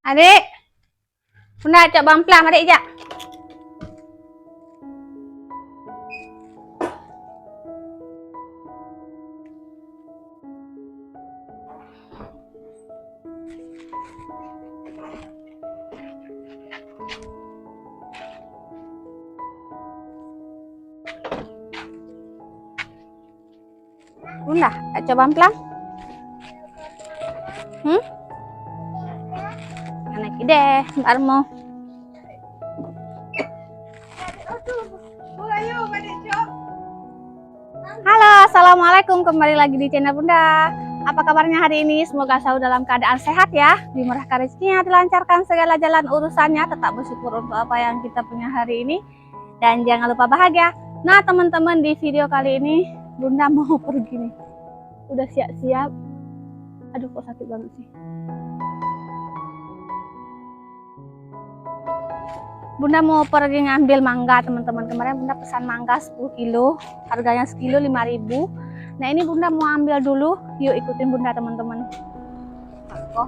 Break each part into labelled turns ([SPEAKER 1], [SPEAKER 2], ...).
[SPEAKER 1] Adik, Bunda ajak Bang Plam, adik ajak. Bunda, ajak Bang Plam. Anak deh, Mbak Armo. Halo, assalamualaikum, kembali lagi di channel Bunda. Apa kabarnya hari ini? Semoga selalu dalam keadaan sehat ya, dimurahkan rezekinya, dilancarkan segala jalan urusannya, tetap bersyukur untuk apa yang kita punya hari ini, dan jangan lupa bahagia. Nah teman-teman, di video kali ini Bunda mau pergi nih, udah siap-siap. Aduh kok sakit banget sih. Bunda mau pergi ngambil mangga teman-teman. Kemarin Bunda pesan mangga 10 kilo, harganya sekilo 5.000. Nah ini Bunda mau ambil dulu, yuk ikutin Bunda teman-teman. Oh,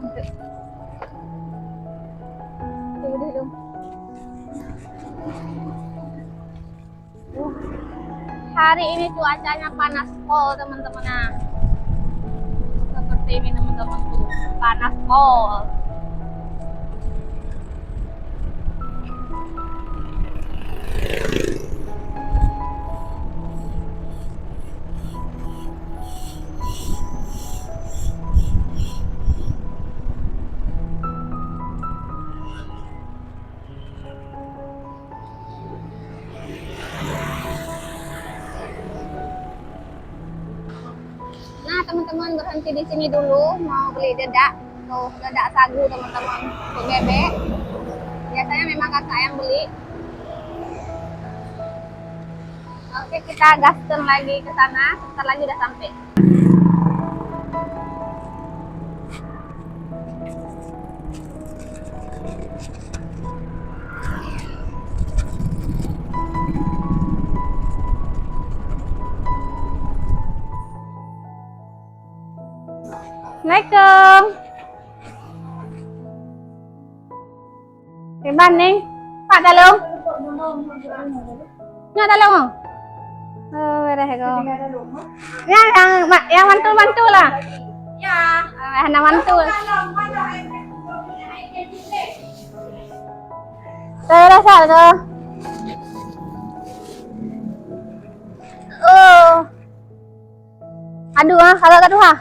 [SPEAKER 1] hari ini cuacanya panas pol teman-teman. Nah, seperti ini teman-teman tuh, panas pol. Nah teman-teman, berhenti di sini dulu, mau beli dedak. Tuh dedak sagu teman-teman, untuk bebek. Biasanya memang kakak yang beli. Oke, kita gaskan lagi ke sana. Sebentar lagi udah sampai. Assalamualaikum. Riban nih, Pak Dalung. Nggak Dalung? Oh, beres kok. Ya, yang mantul lah. Ya, anak mantul. Saya rasa tuh. Oh. Aduh, kalau aduh ha.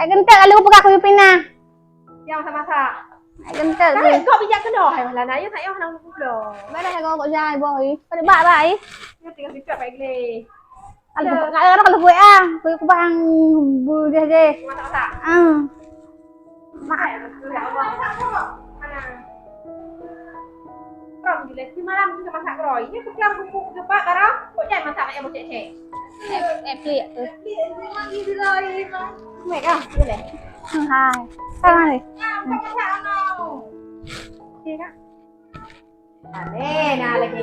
[SPEAKER 1] Gentek kalau buka aku pindah.
[SPEAKER 2] Yang sama-sama.
[SPEAKER 1] Gentek.
[SPEAKER 2] Đấy, kau bây giờ cái đồ hay là nãy thấy ông đang đồ.
[SPEAKER 1] Mấy đây con dài bồi. Pada bak bai.
[SPEAKER 2] Tinggal dicap baik ni.
[SPEAKER 1] Kalau gue gue bang bu dia je.
[SPEAKER 2] Masak-masak.
[SPEAKER 1] Mak.
[SPEAKER 2] From bila si malam kita masak roy. Ini kelam bubuk ke pak karang. Kok jangan masak yang mau cek-cek.
[SPEAKER 1] Pelik tu.
[SPEAKER 2] Lagi roy.
[SPEAKER 1] Mek ah, boleh. Hai. Sama ni.
[SPEAKER 2] Masak ano. Okey tak? Nah lagi.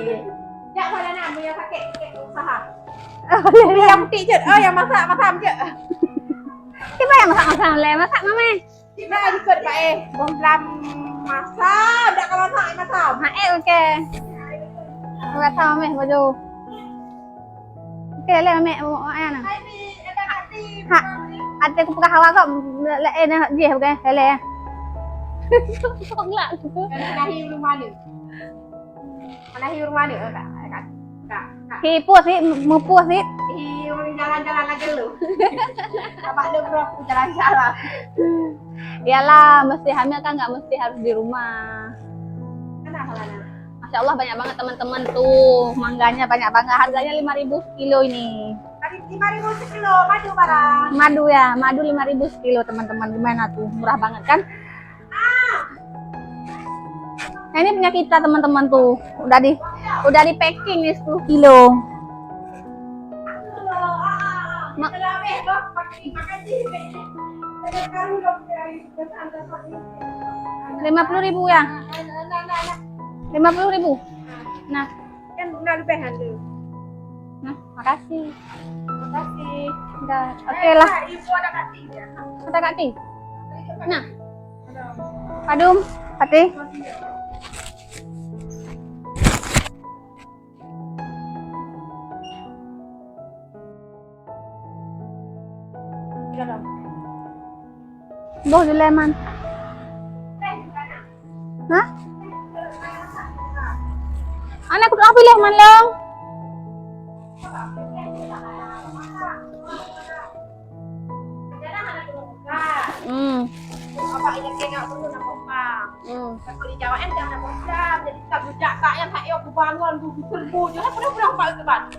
[SPEAKER 2] Jak pada nak punya paket usaha. Yang putih je. Oh yang masak je.
[SPEAKER 1] Siapa yang masak le? Masak mama.
[SPEAKER 2] Nah ikut pak Bom lam masak. Tak kalau masak.
[SPEAKER 1] Okey. Masak mama baju. Okey le mama mau ayana. Ha. Ada aku pakai hawa kau le dia bukan le. Không lạ tu.
[SPEAKER 2] Mana hiu rumah ni? Mana hiu rumah ni? Kak.
[SPEAKER 1] Hi puas sih, mau puas sih.
[SPEAKER 2] Hiu jalan-jalan lagi lu. Bapak lu bro jalan-jalan.
[SPEAKER 1] Iyalah, mesti hamil kan nggak mesti harus di rumah.
[SPEAKER 2] Kenapa Lana?
[SPEAKER 1] Masya Allah banyak banget teman-teman tuh, mangganya banyak banget. Harganya 5.000 kilo ini.
[SPEAKER 2] Tadi 5.000 sekilo madu barang.
[SPEAKER 1] Madu ya, madu 5.000 sekilo teman-teman. Gimana tuh, murah banget kan? Nah ini punya kita teman-teman tuh, udah di packing nih 10 kilo. Mak 50.000 ya? 50.000. Nah,
[SPEAKER 2] kan lebih handal.
[SPEAKER 1] Nah, makasih.
[SPEAKER 2] kasih.
[SPEAKER 1] Udah. Oke lah.
[SPEAKER 2] Ibu ada kaki ya.
[SPEAKER 1] Kata Kak Ti. Nah, Padum, Pati. Boh di leman. Hah? Anak aku pilih man long.
[SPEAKER 2] Apa ini tengok dulu nak kompang. Kalau di Jawa kan jangan kompang. Jadi tak budak kak yang tak aku bangun aku serbu je lah pernah pak sebat.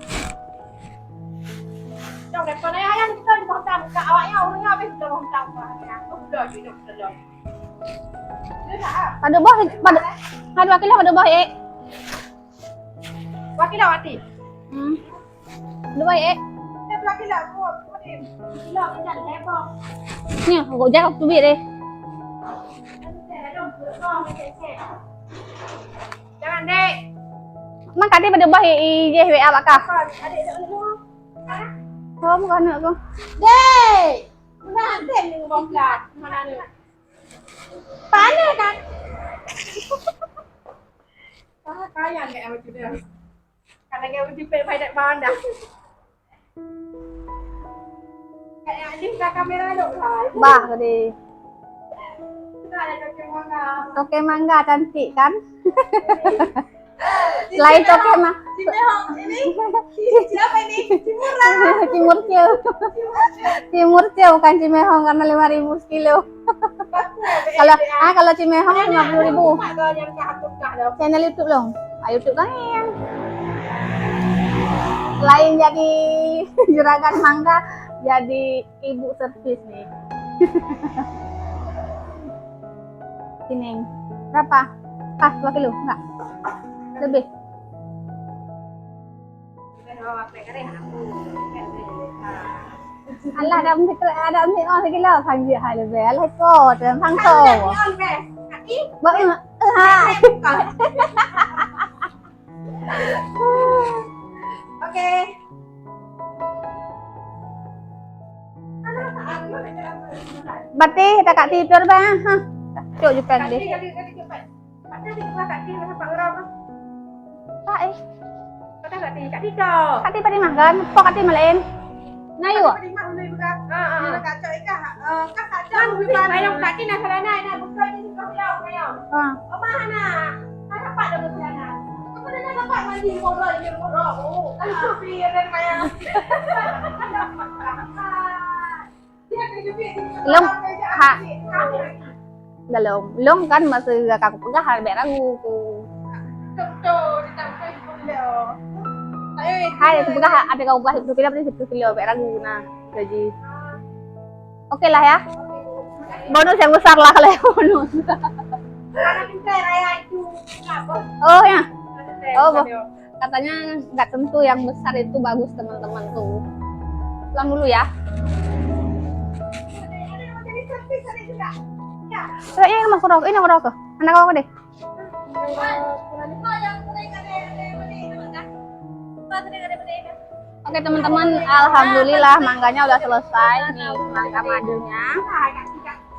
[SPEAKER 2] Jom depan ayah kita di kompang kak awaknya orangnya habis di kompang pak. Aku sudah hidup sudah.
[SPEAKER 1] Pada boh, pada wakil pada boh
[SPEAKER 2] Wakil awati.
[SPEAKER 1] Ada boh
[SPEAKER 2] Saya wakil aku ni. Gila kita lebar.
[SPEAKER 1] Ni, aku jangan aku tubik deh.
[SPEAKER 2] Jangan dek.
[SPEAKER 1] Mak Kak Ti pada boh je WA bakah.
[SPEAKER 2] Adik dulu.
[SPEAKER 1] Oh, bukan aku.
[SPEAKER 2] Dek. Mana hantar ni ngomong mana ni? Pana kan? Kaya ni awak tu dia. Kalau dia di pai dak mana. Kayak ni dah kamera dok lah.
[SPEAKER 1] Bah tadi.
[SPEAKER 2] Kita ada kakek mangga.
[SPEAKER 1] Toke mangga cantik kan? Selain toke mah.
[SPEAKER 2] Si Mehong ini. Siapa ini? Cimurang.
[SPEAKER 1] Timur Cio bukan Cimehong karena 5.000 kilo. Kalau Cimehong 50.000. Channel YouTube dong. YouTube kan yang selain jadi juragan mangga, jadi ibu servis nih. Ini berapa? Pas 2 kilo? Enggak? Lebih? Alah ada mesti oh kilo phang gì hai lebih alah ko dan phang to. Bak
[SPEAKER 2] Oke.
[SPEAKER 1] Berarti kita Kak Ti tidur ba ha. Cuk jupan deh. Tak Kak Ti pada makan, pok Kak Ti malain. Nayu ah. Belum kan masih kakak pegang hal beragu ku. Hai, itu pegang ada kau pegang 10 kilo berarti 10 kilo beragu nah gaji. Oke lah ya. Bonus yang besar lah kalau yang bonus. Oh ya. Oh, katanya nggak tentu yang besar itu bagus teman-teman tuh. Pulang dulu ya. Kayaknya yang mau kurang, ini mau kurang ke? Anak aku deh. Oke teman-teman, alhamdulillah mangganya udah selesai nih, mangga madunya.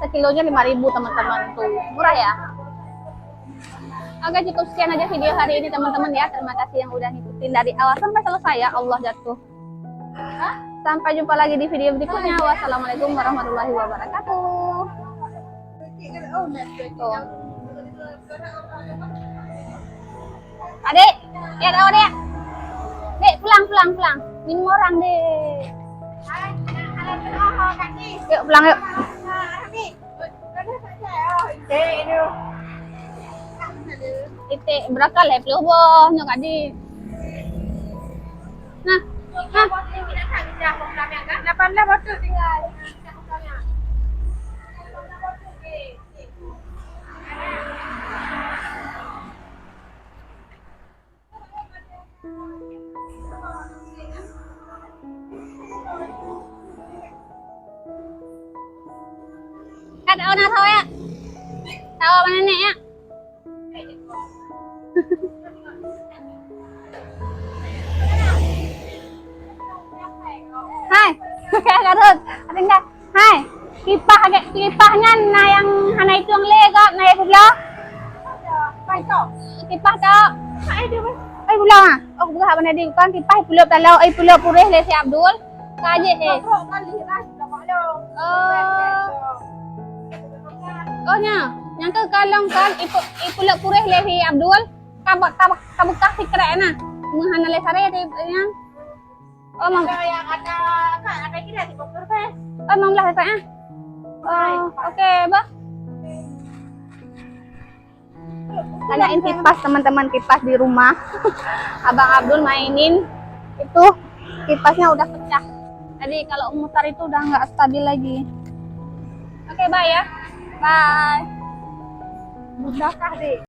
[SPEAKER 1] Sekilonya 5.000 teman-teman tuh, murah ya. Oke cukup sekian aja video hari ini teman-teman ya. Terima kasih yang udah ngikutin dari awal sampai selesai ya. Allah jatuh. Sampai jumpa lagi di video berikutnya. Wassalamualaikum warahmatullahi wabarakatuh. Tuh. Adik, lihat awak dek. Dek, pulang. Minum orang dek. Yuk pulang yuk. Titik berapa level boh nyok adik. Nah, Kata orang tahu ya, tahu apa nenek ya? Kayak garut. Ada enggak? Hai. Kipahnya nah yang hana itu yang lega, nah ya sebelah.
[SPEAKER 2] Phải to.
[SPEAKER 1] Kipah tak.
[SPEAKER 2] Phải đi với.
[SPEAKER 1] Ay pulang ah. Oh bukan apa di kan kipah pulau talau ay pulau pureh le si Abdul. Kaje he.
[SPEAKER 2] Bro kali lah sudah kok lo.
[SPEAKER 1] Oh nya. Yang ke kalong kan pulau pureh le si Abdul. Kabuk kasih keren nah. Menghana le sare yang. Oh mang.
[SPEAKER 2] Yang ada kira di dokter Fes.
[SPEAKER 1] Oh mang lah saya. Oh, oke, bah. Tanyain kipas teman-teman, kipas di rumah. Abang Abdul mainin itu kipasnya udah pecah. Jadi kalau mutar itu udah nggak stabil lagi. Oke, bye ya. Bye.
[SPEAKER 2] Mudah kah deh.